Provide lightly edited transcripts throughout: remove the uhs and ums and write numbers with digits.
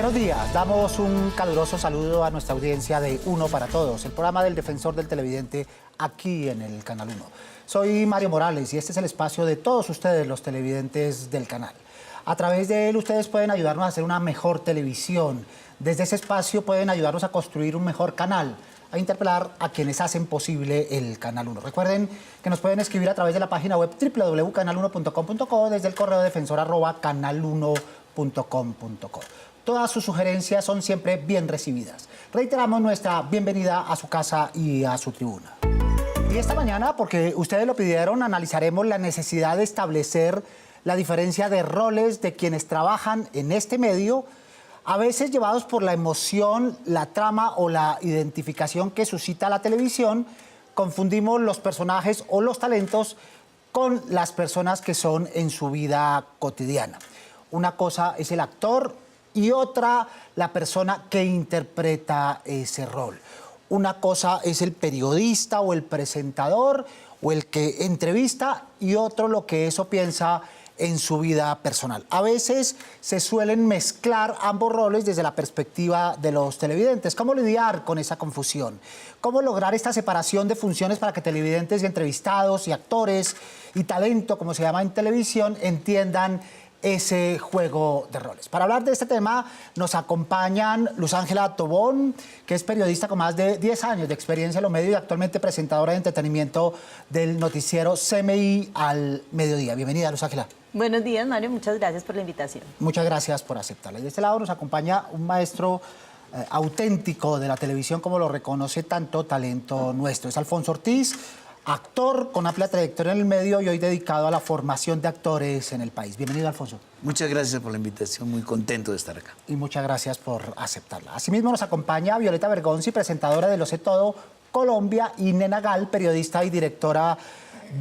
Buenos días, damos un caluroso saludo a nuestra audiencia de Uno para Todos, el programa del defensor del televidente aquí en el Canal 1. Soy Mario Morales y este es el espacio de todos ustedes, los televidentes del canal. A través de él ustedes pueden ayudarnos a hacer una mejor televisión. Desde ese espacio pueden ayudarnos a construir un mejor canal, a interpelar a quienes hacen posible el Canal 1. Recuerden que nos pueden escribir a través de la página web www.canal1.com.co, desde el correo defensor@canal1.com.co. Todas sus sugerencias son siempre bien recibidas. Reiteramos nuestra bienvenida a su casa y a su tribuna. Y esta mañana, porque ustedes lo pidieron, analizaremos la necesidad de establecer la diferencia de roles de quienes trabajan en este medio, a veces llevados por la emoción, la trama o la identificación que suscita la televisión. Confundimos los personajes o los talentos con las personas que son en su vida cotidiana. Una cosa es el actor y otra la persona que interpreta ese rol. Una cosa es el periodista o el presentador o el que entrevista y otro lo que eso piensa en su vida personal. A veces se suelen mezclar ambos roles desde la perspectiva de los televidentes. ¿Cómo lidiar con esa confusión? ¿Cómo lograr esta separación de funciones para que televidentes y entrevistados y actores y talento, como se llama en televisión, entiendan ese juego de roles? Para hablar de este tema nos acompañan Luz Ángela Tobón, que es periodista con más de 10 años de experiencia en los medios y actualmente presentadora de entretenimiento del noticiero CMI al mediodía. Bienvenida, Luz Ángela. Buenos días, Mario. Muchas gracias por la invitación. Muchas gracias por aceptarla. Y de este lado nos acompaña un maestro auténtico de la televisión, como lo reconoce tanto talento nuestro. Es Alfonso Ortiz, actor con amplia trayectoria en el medio y hoy dedicado a la formación de actores en el país. Bienvenido, Alfonso. Muchas gracias por la invitación, muy contento de estar acá. Y muchas gracias por aceptarla. Asimismo nos acompaña Violeta Bergonzi, presentadora de Lo Sé Todo Colombia, y Nena Gal, periodista y directora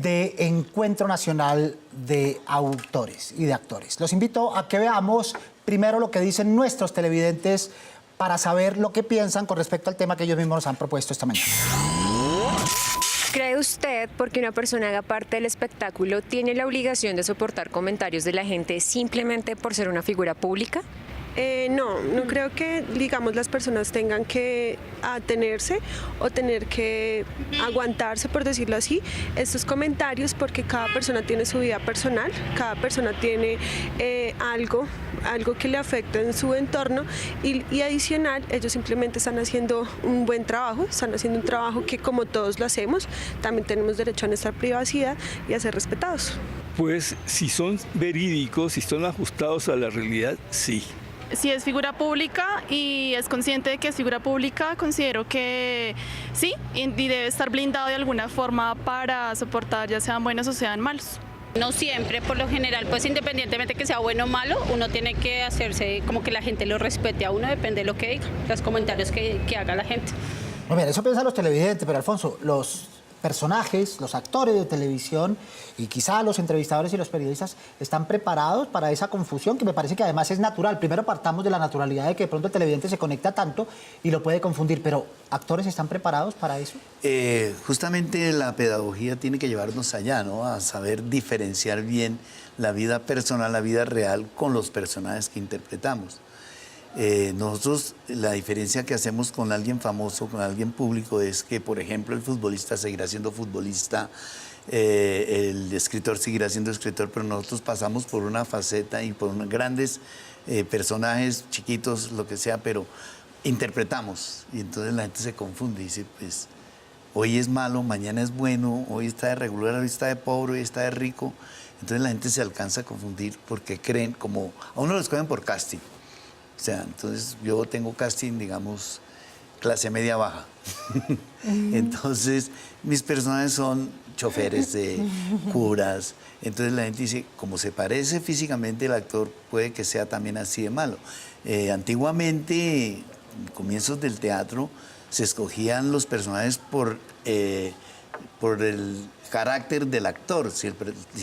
de Encuentro Nacional de Autores y de Actores. Los invito a que veamos primero lo que dicen nuestros televidentes para saber lo que piensan con respecto al tema que ellos mismos nos han propuesto esta mañana. ¿Cree usted, porque una persona haga parte del espectáculo, tiene la obligación de soportar comentarios de la gente simplemente por ser una figura pública? No creo que, digamos, las personas tengan que atenerse o tener que aguantarse, por decirlo así, estos comentarios, porque cada persona tiene su vida personal, cada persona tiene algo que le afecta en su entorno y adicional, ellos simplemente están haciendo un buen trabajo, están haciendo un trabajo que, como todos lo hacemos, también tenemos derecho a nuestra privacidad y a ser respetados. Pues si son verídicos, si son ajustados a la realidad, sí. Si es figura pública y es consciente de que es figura pública, considero que sí, y debe estar blindado de alguna forma para soportar ya sean buenos o sean malos. No siempre, por lo general, pues independientemente que sea bueno o malo, uno tiene que hacerse como que la gente lo respete a uno, depende de lo que diga, los comentarios que haga la gente. Muy bien, eso piensan los televidentes, pero Alfonso, los personajes, los actores de televisión y quizá los entrevistadores y los periodistas están preparados para esa confusión que me parece que además es natural. Primero partamos de la naturalidad de que de pronto el televidente se conecta tanto y lo puede confundir, pero ¿actores están preparados para eso? Justamente la pedagogía tiene que llevarnos allá, ¿no? A saber diferenciar bien la vida personal, la vida real con los personajes que interpretamos. Nosotros, la diferencia que hacemos con alguien famoso, con alguien público, es que, por ejemplo, el futbolista seguirá siendo futbolista, el escritor seguirá siendo escritor, pero nosotros pasamos por una faceta y por grandes personajes, chiquitos, lo que sea, pero interpretamos. Y entonces la gente se confunde y dice, pues, hoy es malo, mañana es bueno, hoy está de regular, hoy está de pobre, hoy está de rico. Entonces la gente se alcanza a confundir porque creen, como a uno lo escogen por casting. O sea, entonces yo tengo casting, digamos, clase media baja. Entonces, mis personajes son choferes de curas. Entonces la gente dice, como se parece físicamente el actor, puede que sea también así de malo. Antiguamente, en comienzos del teatro, se escogían los personajes por el carácter del actor. Si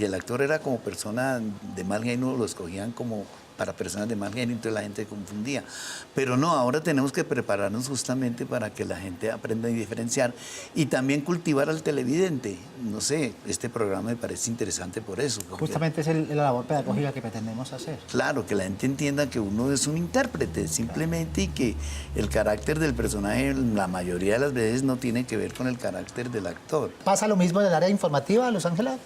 el actor era como persona de mal genio, lo escogían como para personas de mal género, entonces la gente se confundía. Pero no, ahora tenemos que prepararnos justamente para que la gente aprenda a diferenciar y también cultivar al televidente. No sé, este programa me parece interesante por eso. Justamente es la labor pedagógica que pretendemos hacer. Claro, que la gente entienda que uno es un intérprete simplemente y que el carácter del personaje la mayoría de las veces no tiene que ver con el carácter del actor. ¿Pasa lo mismo en el área informativa, Luz Ángela?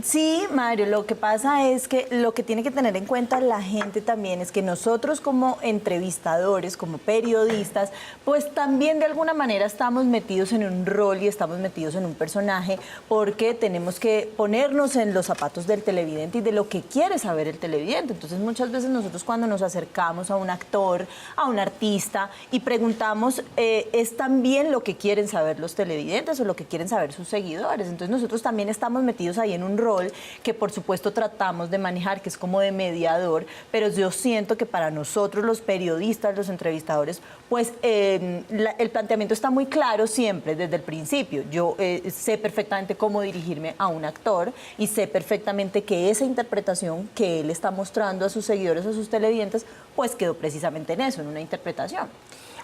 Sí, Mario, lo que pasa es que lo que tiene que tener en cuenta la gente también es que nosotros como entrevistadores, como periodistas, pues también de alguna manera estamos metidos en un rol y estamos metidos en un personaje porque tenemos que ponernos en los zapatos del televidente y de lo que quiere saber el televidente. Entonces muchas veces nosotros cuando nos acercamos a un actor, a un artista y preguntamos, ¿es también lo que quieren saber los televidentes o lo que quieren saber sus seguidores? Entonces nosotros también estamos metidos ahí en un rol que por supuesto tratamos de manejar, que es como de mediador, pero yo siento que para nosotros los periodistas, los entrevistadores, pues el planteamiento está muy claro siempre desde el principio. Yo sé perfectamente cómo dirigirme a un actor y sé perfectamente que esa interpretación que él está mostrando a sus seguidores, a sus televidentes, pues quedó precisamente en eso, en una interpretación.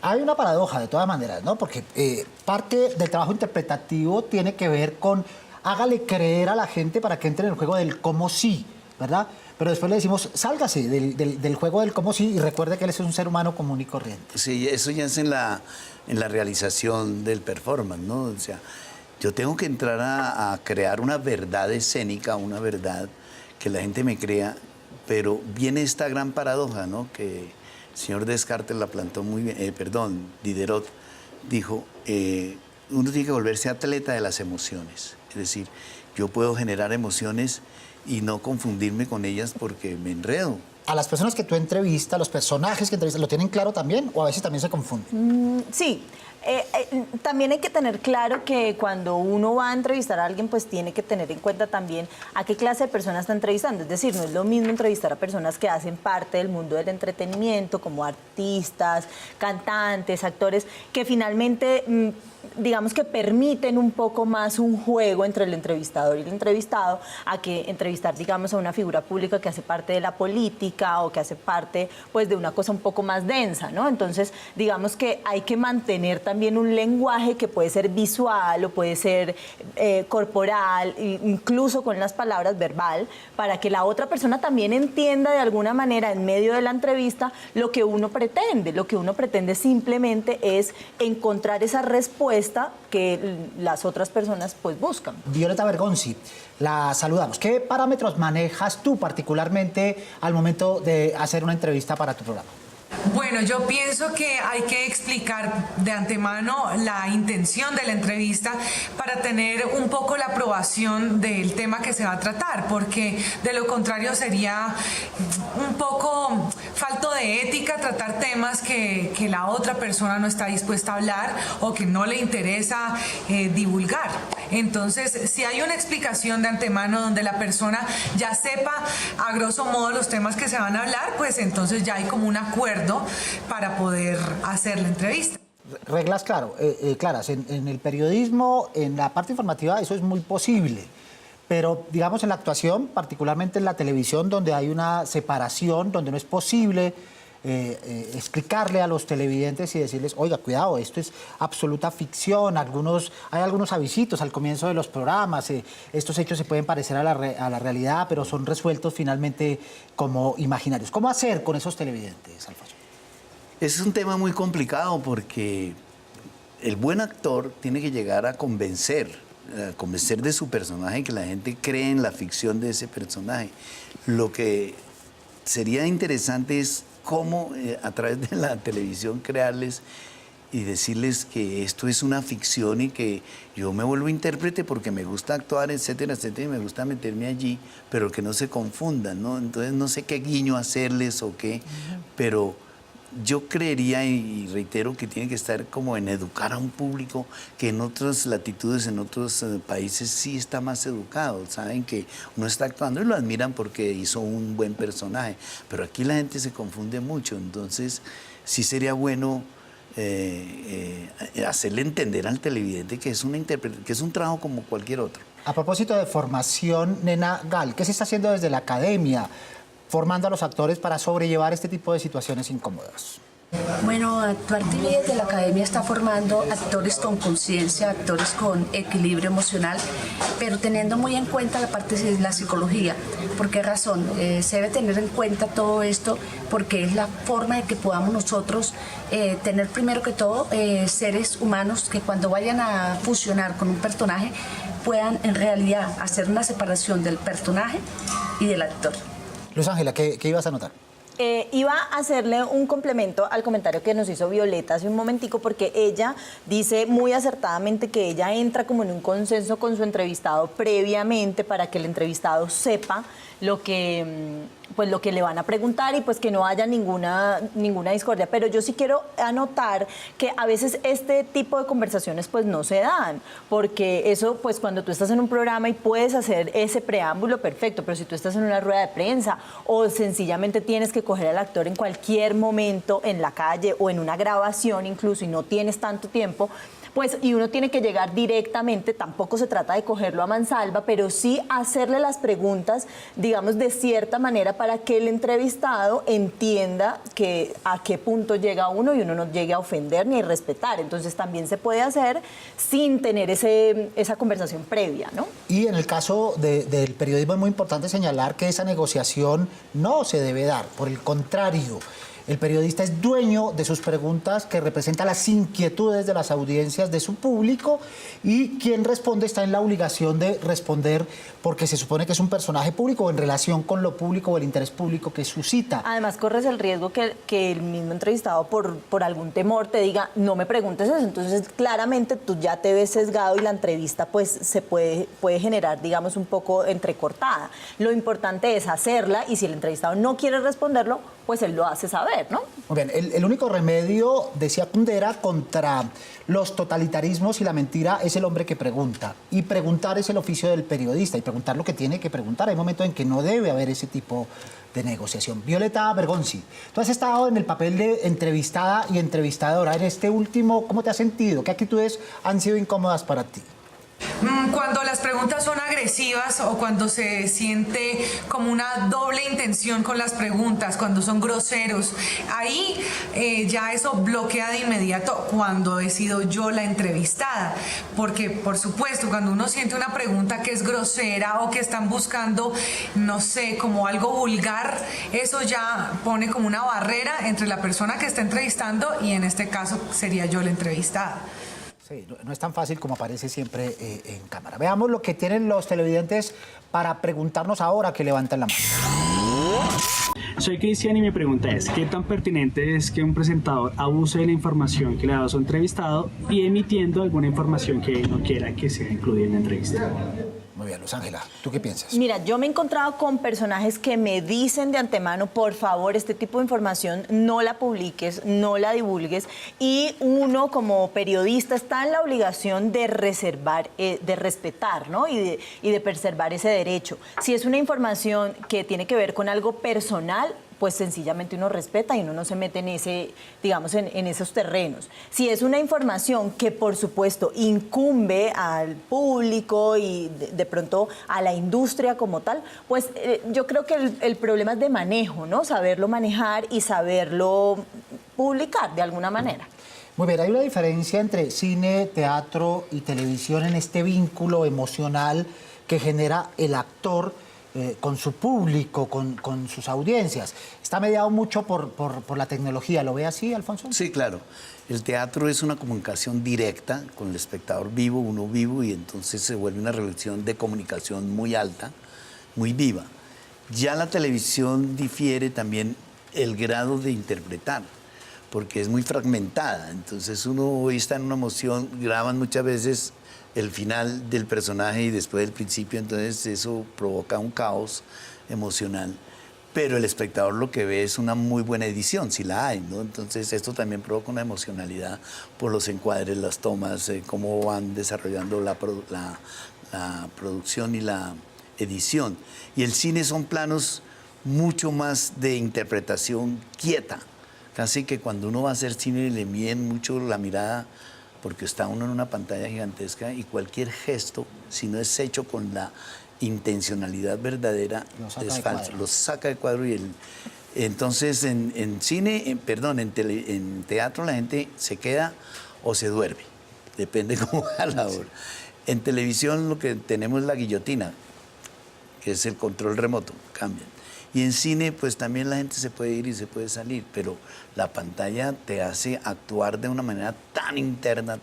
Hay una paradoja de todas maneras, ¿no? Porque parte del trabajo interpretativo tiene que ver con hágale creer a la gente para que entre en el juego del cómo sí, ¿verdad? Pero después le decimos, sálgase del juego del cómo sí y recuerde que él es un ser humano común y corriente. Sí, eso ya es en la realización del performance, ¿no? O sea, yo tengo que entrar a crear una verdad escénica, una verdad que la gente me crea, pero viene esta gran paradoja, ¿no? Que el señor Descartes la plantó muy bien, Diderot dijo, uno tiene que volverse atleta de las emociones. Es decir, yo puedo generar emociones y no confundirme con ellas porque me enredo. ¿A las personas que tú entrevistas, los personajes que entrevistas, lo tienen claro también o a veces también se confunden? Sí. También hay que tener claro que cuando uno va a entrevistar a alguien, pues tiene que tener en cuenta también a qué clase de persona está entrevistando. Es decir, no es lo mismo entrevistar a personas que hacen parte del mundo del entretenimiento, como artistas, cantantes, actores, que finalmente, digamos que permiten un poco más un juego entre el entrevistador y el entrevistado, a que entrevistar, digamos, a una figura pública que hace parte de la política o que hace parte, pues, de una cosa un poco más densa, ¿no? Entonces, digamos que hay que mantener también un lenguaje que puede ser visual o puede ser corporal, incluso con las palabras verbal, para que la otra persona también entienda de alguna manera en medio de la entrevista lo que uno pretende. Lo que uno pretende simplemente es encontrar esa respuesta que las otras personas pues buscan. Violeta Bergonzi, la saludamos. ¿Qué parámetros manejas tú particularmente al momento de hacer una entrevista para tu programa? Bueno, yo pienso que hay que explicar de antemano la intención de la entrevista para tener un poco la aprobación del tema que se va a tratar, porque de lo contrario sería un poco falto de ética tratar temas que la otra persona no está dispuesta a hablar o que no le interesa divulgar. Entonces, si hay una explicación de antemano donde la persona ya sepa a grosso modo los temas que se van a hablar, pues entonces ya hay como un acuerdo para poder hacer la entrevista. Reglas, claras. En el periodismo, en la parte informativa, eso es muy posible. Pero, digamos, en la actuación, particularmente en la televisión, donde hay una separación, donde no es posible explicarle a los televidentes y decirles, oiga, cuidado, esto es absoluta ficción, hay algunos avisitos al comienzo de los programas, estos hechos se pueden parecer a la realidad, pero son resueltos finalmente como imaginarios. ¿Cómo hacer con esos televidentes, Alfonso? Ese es un tema muy complicado porque el buen actor tiene que llegar a convencer de su personaje, que la gente cree en la ficción de ese personaje. Lo que sería interesante es cómo a través de la televisión crearles y decirles que esto es una ficción y que yo me vuelvo intérprete porque me gusta actuar, etcétera, etcétera, y me gusta meterme allí, pero que no se confundan, ¿no? Entonces no sé qué guiño hacerles o qué, pero yo creería y reitero que tiene que estar como en educar a un público que en otras latitudes, en otros países sí está más educado, saben que uno está actuando y lo admiran porque hizo un buen personaje, pero aquí la gente se confunde mucho, entonces sí sería bueno hacerle entender al televidente que es que es un trabajo como cualquier otro. A propósito de formación, Nena Gal, ¿qué se está haciendo desde la academia formando a los actores para sobrellevar este tipo de situaciones incómodas? Bueno, Actuar TV desde la Academia está formando actores con conciencia, actores con equilibrio emocional, pero teniendo muy en cuenta la parte de la psicología. ¿Por qué razón? Se debe tener en cuenta todo esto porque es la forma de que podamos nosotros tener primero que todo seres humanos que cuando vayan a fusionar con un personaje puedan en realidad hacer una separación del personaje y del actor. Luz Ángela, ¿qué ibas a notar? Iba a hacerle un complemento al comentario que nos hizo Violeta hace un momentico, porque ella dice muy acertadamente que ella entra como en un consenso con su entrevistado previamente para que el entrevistado sepa lo que le van a preguntar y pues que no haya ninguna discordia. Pero yo sí quiero anotar que a veces este tipo de conversaciones pues no se dan, porque eso pues cuando tú estás en un programa y puedes hacer ese preámbulo, perfecto, pero si tú estás en una rueda de prensa o sencillamente tienes que coger al actor en cualquier momento en la calle o en una grabación incluso y no tienes tanto tiempo, pues, y uno tiene que llegar directamente, tampoco se trata de cogerlo a mansalva, pero sí hacerle las preguntas, digamos, de cierta manera para que el entrevistado entienda que a qué punto llega uno y uno no llegue a ofender ni a irrespetar. Entonces también se puede hacer sin tener esa conversación previa, ¿no? Y en el caso del periodismo es muy importante señalar que esa negociación no se debe dar, por el contrario. El periodista es dueño de sus preguntas, que representa las inquietudes de las audiencias de su público, y quien responde está en la obligación de responder porque se supone que es un personaje público en relación con lo público o el interés público que suscita. Además, corres el riesgo que el mismo entrevistado por algún temor te diga, no me preguntes eso. Entonces, claramente tú ya te ves sesgado y la entrevista pues se puede generar, digamos, un poco entrecortada. Lo importante es hacerla y si el entrevistado no quiere responderlo, pues él lo hace saber, ¿no? Muy bien, el único remedio, decía Kundera, contra los totalitarismos y la mentira es el hombre que pregunta. Y preguntar es el oficio del periodista, y preguntar lo que tiene que preguntar. Hay momentos en que no debe haber ese tipo de negociación. Violeta Bergonzi, tú has estado en el papel de entrevistada y entrevistadora. En este último, ¿cómo te has sentido? ¿Qué actitudes han sido incómodas para ti? Cuando las preguntas son agresivas o cuando se siente como una doble intención con las preguntas, cuando son groseros, ahí ya eso bloquea de inmediato cuando he sido yo la entrevistada. Porque, por supuesto, cuando uno siente una pregunta que es grosera o que están buscando, no sé, como algo vulgar, eso ya pone como una barrera entre la persona que está entrevistando y en este caso sería yo la entrevistada. Sí, no es tan fácil como aparece siempre en cámara. Veamos lo que tienen los televidentes para preguntarnos ahora, que levantan la mano. Soy Cristian y mi pregunta es, ¿qué tan pertinente es que un presentador abuse de la información que le da a su entrevistado y emitiendo alguna información que él no quiera que sea incluida en la entrevista? Muy bien, Luz Ángela, ¿tú qué piensas? Mira, yo me he encontrado con personajes que me dicen de antemano, por favor, este tipo de información no la publiques, no la divulgues, y uno como periodista está en la obligación de reservar, de respetar, ¿no? Y de preservar ese derecho. Si es una información que tiene que ver con algo personal, pues sencillamente uno respeta y uno no se mete en ese, digamos, en esos terrenos. Si es una información que, por supuesto, incumbe al público y de pronto a la industria como tal, pues yo creo que el problema es de manejo, ¿no? Saberlo manejar y saberlo publicar de alguna manera. Muy bien, hay una diferencia entre cine, teatro y televisión en este vínculo emocional que genera el actor con su público, con sus audiencias. Está mediado mucho por la tecnología. ¿Lo ve así, Alfonso? Sí, claro. El teatro es una comunicación directa con el espectador vivo, uno vivo, y entonces se vuelve una relación de comunicación muy alta, muy viva. Ya la televisión difiere también el grado de interpretar, porque es muy fragmentada. Entonces uno hoy está en una emoción, graban muchas veces el final del personaje y después del principio, entonces eso provoca un caos emocional. Pero el espectador lo que ve es una muy buena edición, si la hay, ¿no? Entonces esto también provoca una emocionalidad por los encuadres, las tomas, cómo van desarrollando la producción y la edición. Y el cine son planos mucho más de interpretación quieta. Casi que cuando uno va a hacer cine le miden mucho la mirada porque está uno en una pantalla gigantesca y cualquier gesto, si no es hecho con la intencionalidad verdadera, es falso, lo saca de cuadro. Entonces en cine, en teatro la gente se queda o se duerme, depende cómo va la obra. En televisión lo que tenemos es la guillotina, que es el control remoto, cambian. Y en cine, pues también la gente se puede ir y se puede salir, pero la pantalla te hace actuar de una manera tan interna,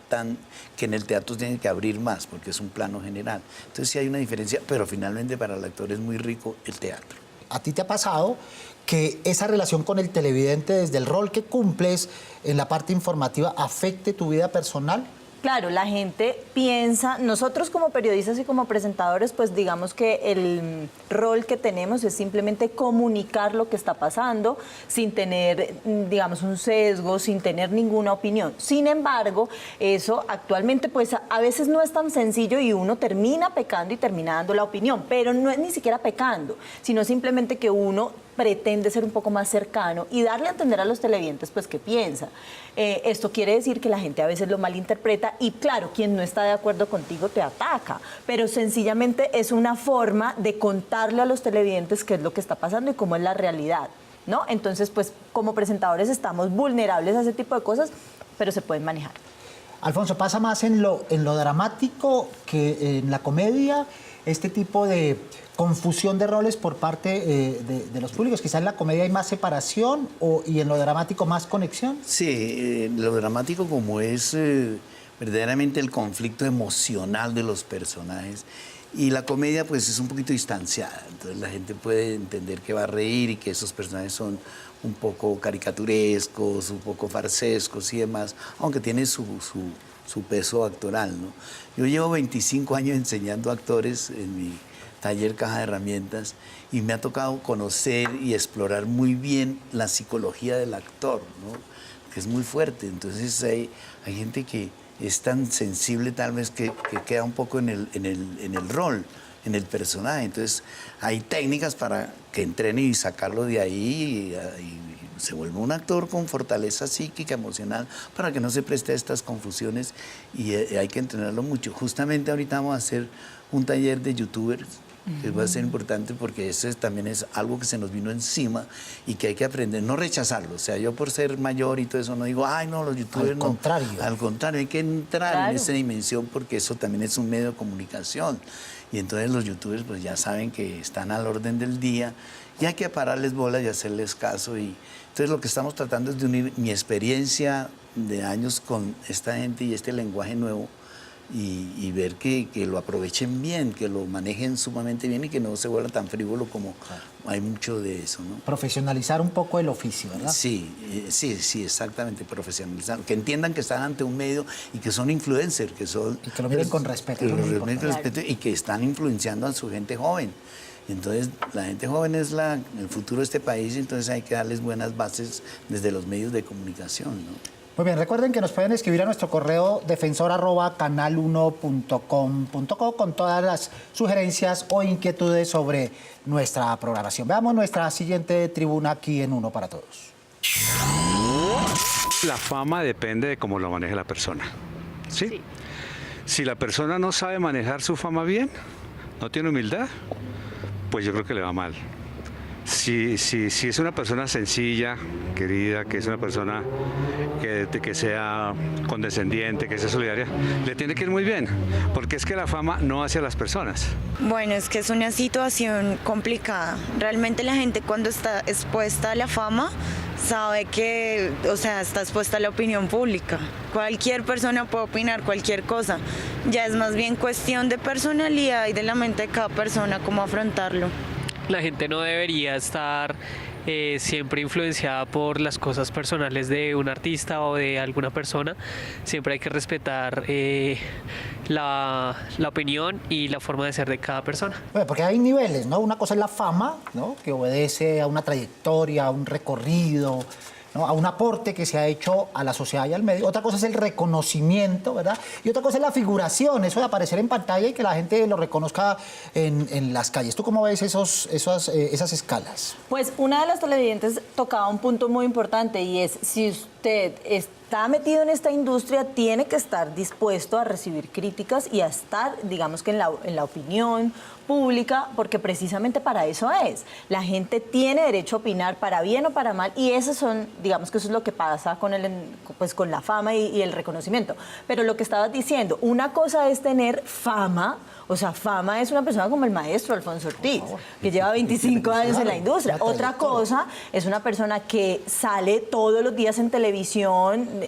que en el teatro tiene que abrir más, porque es un plano general. Entonces sí hay una diferencia, pero finalmente para el actor es muy rico el teatro. ¿A ti te ha pasado que esa relación con el televidente, desde el rol que cumples en la parte informativa, afecte tu vida personal? Claro, la gente piensa, nosotros como periodistas y como presentadores, pues digamos que el rol que tenemos es simplemente comunicar lo que está pasando sin tener, digamos, un sesgo, sin tener ninguna opinión. Sin embargo, eso actualmente pues a veces no es tan sencillo y uno termina pecando y termina dando la opinión, pero no es ni siquiera pecando, sino simplemente que uno pretende ser un poco más cercano y darle a entender a los televidentes pues qué piensa. Esto quiere decir que la gente a veces lo malinterpreta y claro, quien no está de acuerdo contigo te ataca, pero sencillamente es una forma de contarle a los televidentes qué es lo que está pasando y cómo es la realidad, ¿no? Entonces pues como presentadores estamos vulnerables a ese tipo de cosas, pero se pueden manejar. Alfonso, ¿pasa más en lo dramático que en la comedia este tipo de confusión de roles por parte de los públicos? Quizás en la comedia hay más separación y en lo dramático más conexión. Sí, lo dramático como es verdaderamente el conflicto emocional de los personajes, y la comedia pues es un poquito distanciada, entonces la gente puede entender que va a reír y que esos personajes son un poco caricaturescos, un poco farsescos y demás, aunque tiene su peso actoral, ¿no? Yo llevo 25 años enseñando a actores en mi taller Caja de Herramientas y me ha tocado conocer y explorar muy bien la psicología del actor, ¿no? Que es muy fuerte. Entonces hay gente que es tan sensible tal vez que queda un poco en el rol, en el personaje. Entonces hay técnicas para que entrene y sacarlo de ahí y se vuelva un actor con fortaleza psíquica, emocional, para que no se preste a estas confusiones, y hay que entrenarlo mucho. Justamente ahorita vamos a hacer un taller de youtubers, que va a ser importante porque eso también es algo que se nos vino encima y que hay que aprender, no rechazarlo. O sea, yo por ser mayor y todo eso no digo, ay, no, los youtubers no. Al contrario, hay que entrar en esa dimensión porque eso también es un medio de comunicación. Y entonces los youtubers pues ya saben que están al orden del día y hay que pararles bolas y hacerles caso. Y entonces lo que estamos tratando es de unir mi experiencia de años con esta gente y este lenguaje nuevo, y ver que lo aprovechen bien, que lo manejen sumamente bien y que no se vuelva tan frívolo como hay mucho de eso, ¿no? Profesionalizar un poco el oficio, ¿verdad? Sí, exactamente, profesionalizar. Que entiendan que están ante un medio y que son influencers, que son... Y que lo miren con respeto. Que lo miren con respeto y que están influenciando a su gente joven. Entonces, la gente joven es el futuro de este país, entonces hay que darles buenas bases desde los medios de comunicación, ¿no? Muy bien, recuerden que nos pueden escribir a nuestro correo defensor@canal1.com.co con todas las sugerencias o inquietudes sobre nuestra programación. Veamos nuestra siguiente tribuna aquí en Uno para Todos. La fama depende de cómo lo maneje la persona, ¿sí? Si la persona no sabe manejar su fama bien, no tiene humildad, pues yo creo que le va mal. Si es una persona sencilla, querida, que es una persona que sea condescendiente, que sea solidaria, le tiene que ir muy bien, porque es que la fama no hace a las personas. Bueno, es que es una situación complicada. Realmente la gente cuando está expuesta a la fama sabe que, o sea, está expuesta a la opinión pública. Cualquier persona puede opinar cualquier cosa. Ya es más bien cuestión de personalidad y de la mente de cada persona cómo afrontarlo. La gente no debería estar siempre influenciada por las cosas personales de un artista o de alguna persona. Siempre hay que respetar la opinión y la forma de ser de cada persona. Bueno, porque hay niveles, ¿no? Una cosa es la fama, ¿no? Que obedece a una trayectoria, a un recorrido, ¿no? A un aporte que se ha hecho a la sociedad y al medio. Otra cosa es el reconocimiento, ¿verdad? Y otra cosa es la figuración, eso de aparecer en pantalla y que la gente lo reconozca en las calles. ¿Tú cómo ves esas escalas? Pues una de las televidentes tocaba un punto muy importante y es, si usted está metido en esta industria, tiene que estar dispuesto a recibir críticas y a estar, digamos que en la opinión pública, porque precisamente para eso es. La gente tiene derecho a opinar para bien o para mal, y eso son, digamos que eso es lo que pasa con con la fama y el reconocimiento. Pero lo que estabas diciendo, una cosa es tener fama. O sea, fama es una persona como el maestro Alfonso Ortiz, que lleva 25 años en la industria. Otra cosa es una persona que sale todos los días en televisión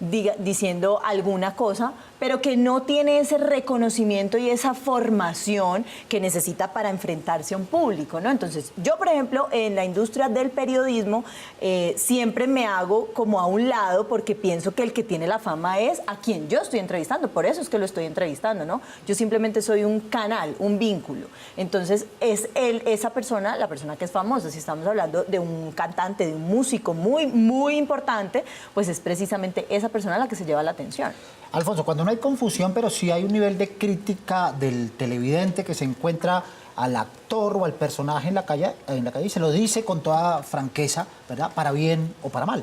diciendo alguna cosa, pero que no tiene ese reconocimiento y esa formación que necesita para enfrentarse a un público, ¿no? Entonces, yo, por ejemplo, en la industria del periodismo, siempre me hago como a un lado, porque pienso que el que tiene la fama es a quien yo estoy entrevistando. Por eso es que lo estoy entrevistando, ¿no? Yo simplemente soy un canal, un vínculo. Entonces, es esa persona, la persona que es famosa. Si estamos hablando de un cantante, de un músico muy, muy importante, pues es precisamente esa persona la que se lleva la atención. Alfonso, cuando no hay confusión, pero sí hay un nivel de crítica del televidente que se encuentra al actor o al personaje en la calle y se lo dice con toda franqueza, ¿verdad? Para bien o para mal.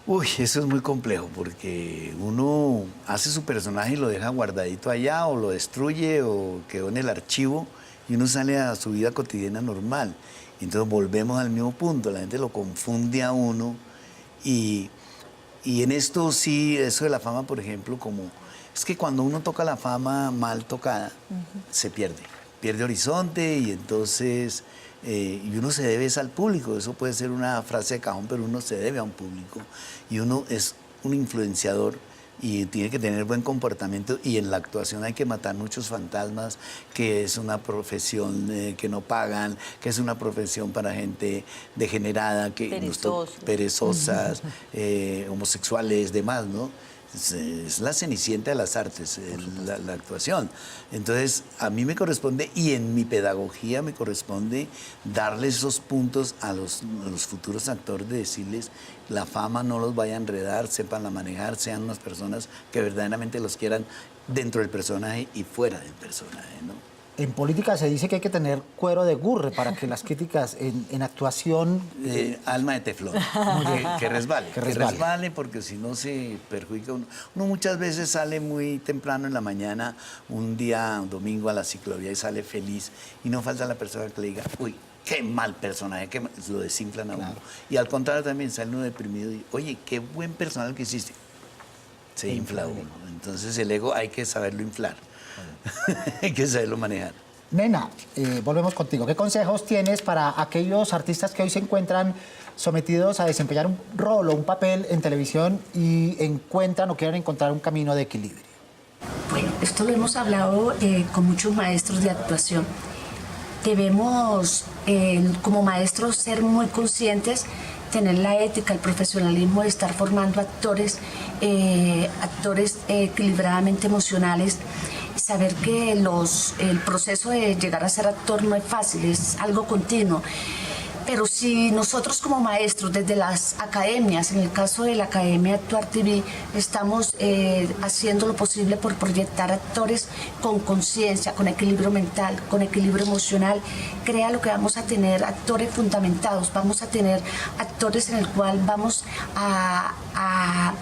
Uy, eso es muy complejo porque uno hace su personaje y lo deja guardadito allá o lo destruye o quedó en el archivo y uno sale a su vida cotidiana normal. Entonces volvemos al mismo punto, la gente lo confunde a uno y en esto sí, eso de la fama, por ejemplo, como es que cuando uno toca la fama mal tocada, se pierde horizonte y entonces y uno se debe al público. Eso puede ser una frase de cajón, pero uno se debe a un público y uno es un influenciador y tiene que tener buen comportamiento, y en la actuación hay que matar muchos fantasmas, que es una profesión que no pagan, que es una profesión para gente degenerada, perezosas, homosexuales, demás, ¿no? Es la cenicienta de las artes, la actuación. Entonces, a mí me corresponde, y en mi pedagogía me corresponde, darle esos puntos a los futuros actores, de decirles, la fama no los vaya a enredar, sépanla manejar, sean unas personas que verdaderamente los quieran dentro del personaje y fuera del personaje, ¿no? En política se dice que hay que tener cuero de gurre para que las críticas en actuación... alma de teflón, que resbale, porque si no se perjudica uno. Uno muchas veces sale muy temprano en la mañana, un día, un domingo a la ciclovía y sale feliz, y no falta la persona que le diga, uy, qué mal personaje, que lo desinflan a uno. Y al contrario también sale uno deprimido y, oye, qué buen personaje que hiciste. Se infla uno. Entonces el ego hay que saberlo inflar. Hay que saberlo manejar. Nena, volvemos contigo. ¿Qué consejos tienes para aquellos artistas que hoy se encuentran sometidos a desempeñar un rol o un papel en televisión y encuentran o quieren encontrar un camino de equilibrio? Bueno, esto lo hemos hablado con muchos maestros de actuación. Debemos, como maestros, ser muy conscientes, tener la ética, el profesionalismo de estar formando actores equilibradamente emocionales, saber que el proceso de llegar a ser actor no es fácil, es algo continuo. Pero si nosotros como maestros, desde las academias, en el caso de la Academia Actuar TV, estamos haciendo lo posible por proyectar actores con conciencia, con equilibrio mental, con equilibrio emocional, crea lo que vamos a tener actores fundamentados, vamos a tener actores en el cual van a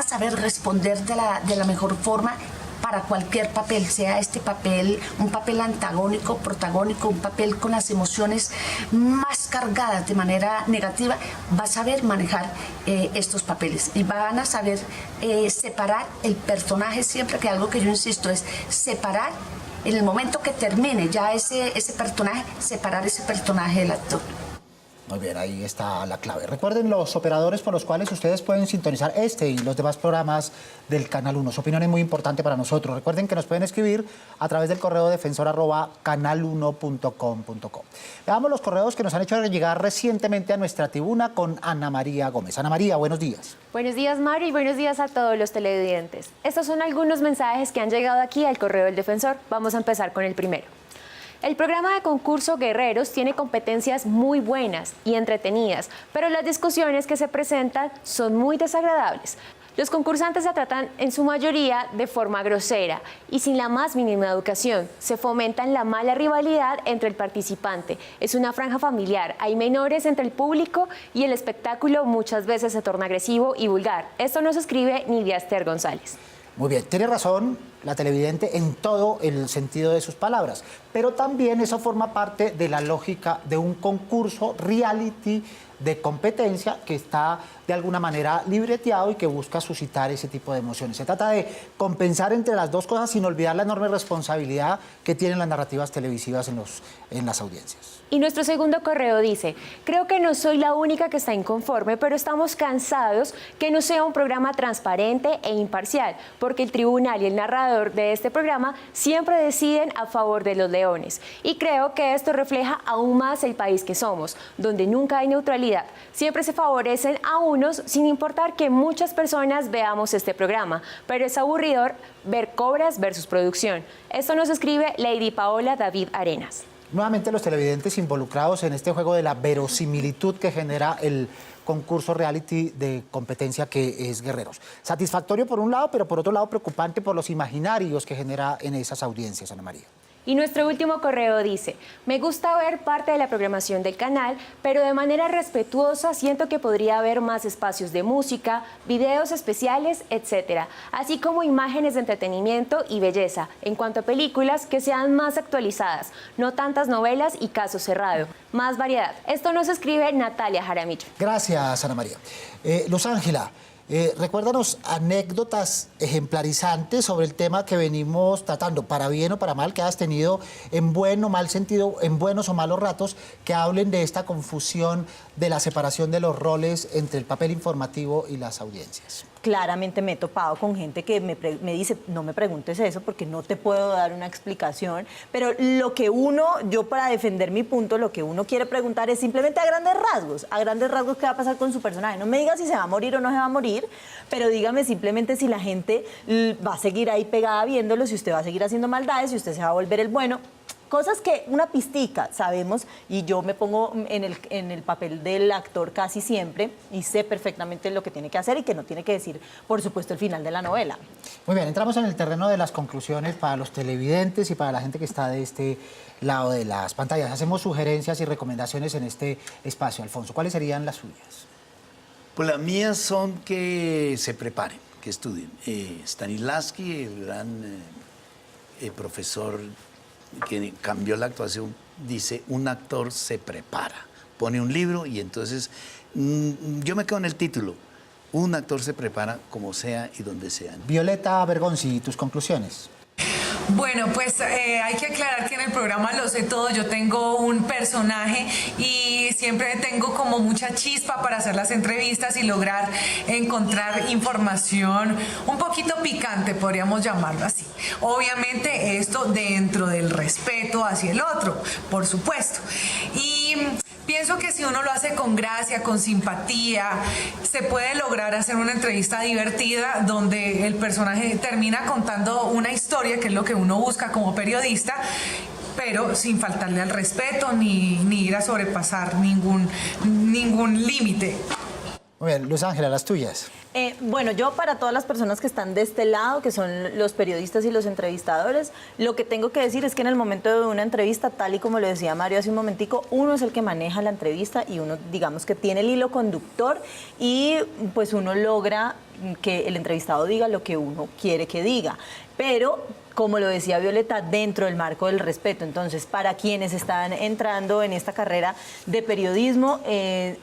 saber responder de la mejor forma para cualquier papel, sea este papel un papel antagónico, protagónico, un papel con las emociones más cargadas de manera negativa, va a saber manejar estos papeles y van a saber separar el personaje, siempre que algo que yo insisto es separar, en el momento que termine ya ese personaje, separar ese personaje del actor. Muy bien, ahí está la clave. Recuerden los operadores por los cuales ustedes pueden sintonizar este y los demás programas del Canal 1. Su opinión es muy importante para nosotros. Recuerden que nos pueden escribir a través del correo defensor@canal1.com.co. Veamos los correos que nos han hecho llegar recientemente a nuestra tribuna con Ana María Gómez. Ana María, buenos días. Buenos días, Mario, y buenos días a todos los televidentes. Estos son algunos mensajes que han llegado aquí al correo del Defensor. Vamos a empezar con el primero. El programa de concurso Guerreros tiene competencias muy buenas y entretenidas, pero las discusiones que se presentan son muy desagradables. Los concursantes se tratan en su mayoría de forma grosera y sin la más mínima educación. Se fomentan la mala rivalidad entre el participante. Es una franja familiar, hay menores entre el público y el espectáculo muchas veces se torna agresivo y vulgar. Esto nos escribe Nidia Esther González. Muy bien, tiene razón la televidente en todo el sentido de sus palabras, pero también eso forma parte de la lógica de un concurso reality de competencia que está de alguna manera libreteado y que busca suscitar ese tipo de emociones. Se trata de compensar entre las dos cosas sin olvidar la enorme responsabilidad que tienen las narrativas televisivas en las audiencias. Y nuestro segundo correo dice, creo que no soy la única que está inconforme, pero estamos cansados que no sea un programa transparente e imparcial, porque el tribunal y el narrador de este programa siempre deciden a favor de los leones. Y creo que esto refleja aún más el país que somos, donde nunca hay neutralidad. Siempre se favorecen a unos sin importar que muchas personas veamos este programa, pero es aburridor ver Cobras versus producción. Esto nos escribe Lady Paola David Arenas. Nuevamente los televidentes involucrados en este juego de la verosimilitud que genera el concurso reality de competencia que es Guerreros. Satisfactorio por un lado, pero por otro lado preocupante por los imaginarios que genera en esas audiencias, Ana María. Y nuestro último correo dice, me gusta ver parte de la programación del canal, pero de manera respetuosa siento que podría haber más espacios de música, videos especiales, etc. Así como imágenes de entretenimiento y belleza, en cuanto a películas que sean más actualizadas, no tantas novelas y caso cerrado, más variedad. Esto nos escribe Natalia Jaramillo. Gracias, Ana María. Luz Ángela, recuérdanos anécdotas ejemplarizantes sobre el tema que venimos tratando, para bien o para mal, que has tenido en buen o mal sentido, en buenos o malos ratos, que hablen de esta confusión de la separación de los roles entre el papel informativo y las audiencias. Claramente me he topado con gente que me dice, no me preguntes eso porque no te puedo dar una explicación, pero lo que yo para defender mi punto, lo que uno quiere preguntar es simplemente a grandes rasgos qué va a pasar con su personaje. No me diga si se va a morir o no se va a morir, pero dígame simplemente si la gente va a seguir ahí pegada viéndolo, si usted va a seguir haciendo maldades, si usted se va a volver el bueno. Cosas que una pistica sabemos, y yo me pongo en el papel del actor casi siempre y sé perfectamente lo que tiene que hacer y que no tiene que decir, por supuesto, el final de la novela. Muy bien, entramos en el terreno de las conclusiones para los televidentes y para la gente que está de este lado de las pantallas. Hacemos sugerencias y recomendaciones en este espacio. Alfonso, ¿cuáles serían las suyas? Pues las mías son que se preparen, que estudien. Stanislavski, el gran profesor que cambió la actuación, dice, un actor se prepara, pone un libro y entonces yo me quedo en el título, un actor se prepara como sea y donde sea. Violeta Bergonzi, tus conclusiones. Bueno, pues hay que aclarar que en el programa Lo Sé Todo yo tengo un personaje y siempre tengo como mucha chispa para hacer las entrevistas y lograr encontrar información un poquito picante, podríamos llamarlo así. Obviamente esto dentro del respeto hacia el otro, por supuesto. Y pienso que si uno lo hace con gracia, con simpatía, se puede lograr hacer una entrevista divertida donde el personaje termina contando una historia, que es lo que uno busca como periodista, pero sin faltarle al respeto ni ir a sobrepasar ningún límite. Muy bien, Luz Ángela, las tuyas. Bueno, yo para todas las personas que están de este lado, que son los periodistas y los entrevistadores, lo que tengo que decir es que en el momento de una entrevista, tal y como lo decía Mario hace un momentico, uno es el que maneja la entrevista y uno, digamos, que tiene el hilo conductor y pues uno logra que el entrevistado diga lo que uno quiere que diga. Pero, como lo decía Violeta, dentro del marco del respeto. Entonces, para quienes están entrando en esta carrera de periodismo,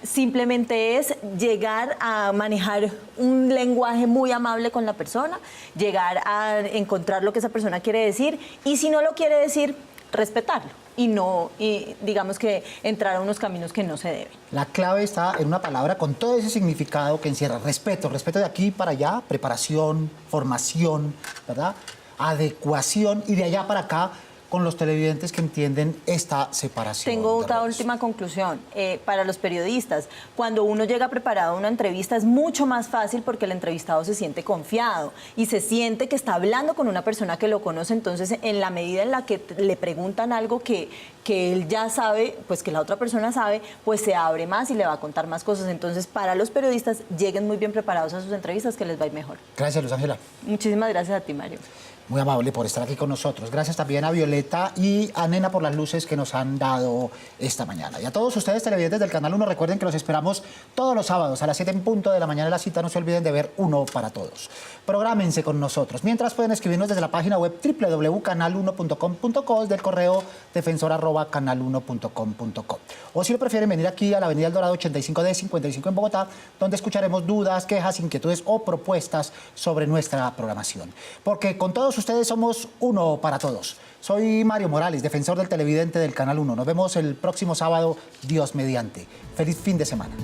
simplemente es llegar a manejar un lenguaje muy amable con la persona, llegar a encontrar lo que esa persona quiere decir y si no lo quiere decir, respetarlo y digamos que entrar a unos caminos que no se deben. La clave está en una palabra con todo ese significado que encierra respeto de aquí para allá, preparación, formación, ¿verdad? Adecuación y de allá para acá, con los televidentes que entienden esta separación? Tengo otra última conclusión. Para los periodistas, cuando uno llega preparado a una entrevista es mucho más fácil porque el entrevistado se siente confiado y se siente que está hablando con una persona que lo conoce. Entonces, en la medida en la que le preguntan algo que él ya sabe, pues que la otra persona sabe, pues se abre más y le va a contar más cosas. Entonces, para los periodistas, lleguen muy bien preparados a sus entrevistas, que les va a ir mejor. Gracias, Luz Ángela. Muchísimas gracias a ti, Mario. Muy amable por estar aquí con nosotros. Gracias también a Violeta y a Nena por las luces que nos han dado esta mañana. Y a todos ustedes televidentes del Canal 1, recuerden que los esperamos todos los sábados a las 7 en punto de la mañana de la cita. No se olviden de ver Uno para Todos. Prográmense con nosotros. Mientras pueden escribirnos desde la página web www.canal1.com.co, del correo defensor@canal1.com.co. O si lo prefieren, venir aquí a la Avenida El Dorado 85D 55 en Bogotá, donde escucharemos dudas, quejas, inquietudes o propuestas sobre nuestra programación. Porque con todos ustedes somos Uno para Todos. Soy Mario Morales, defensor del televidente del Canal 1. Nos vemos el próximo sábado, Dios mediante. Feliz fin de semana.